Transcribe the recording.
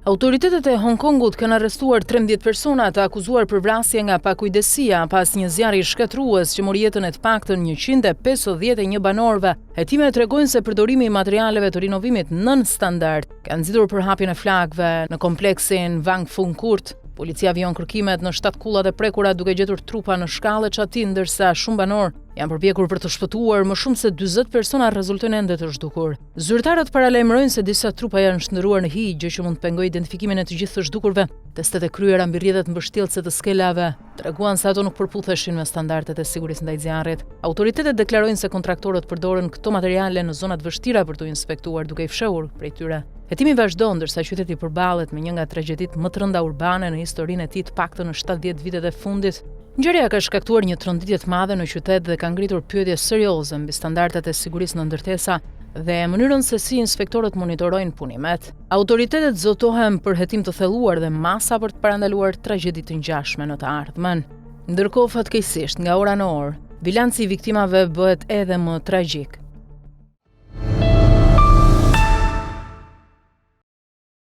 Autoritetet e Hong Kongut kanë arrestuar 13 persona të akuzuar për vrasje nga pakujdesia pas një zjarri shkatrues që mori jetën e të paktën 151 banorëve. Hetimet tregojnë se përdorimi i materialeve të rinovimit nën standard ka nxitur përhapjen e flakëve në kompleksin Wang Fung Court. Policia vijon kërkimet në 7 kullat e prekura duke gjetur trupa në shkallë çati, ndërsa shumë banor janë përpjekur për të shpëtuar. Më shumë se 40 persona rezultojnë ende të zhdukur. Zyrtarët paralajmërojnë se disa trupa janë shndërruar në hij, gjë që mund të pengojë identifikimin e të gjithë të zhdukurve. Testet e kryera mbi rrjetet mbështjellëse të skelave treguan se ato nuk përputheshin me standardet e sigurisë ndaj zjarrit. Autoritetet deklarojnë se kontraktorët përdorën këto materiale në zonat vështira për të inspektuar, duke i fshehur prej tyre. Hetimi vazhdon ndërsa qyteti përballet me një nga tragjeditë më të rënda urbane në historinë e tij, të paktën në 70 vitet e fundit. Ngjarja ka shkaktuar një tronditje të madhe në qytet dhe ka ngritur pyetje serioze mbi standardet e sigurisë në ndërtesa dhe mënyrën se si inspektorët monitorojnë punimet. Autoritetet zotohen për hetim të thelluar dhe masa për të parandaluar tragjedi të ngjashme në të ardhmen. Ndërkohë, fatkeqësisht, nga ora në orë, bilanci i viktimave bëhet edhe më tragjik.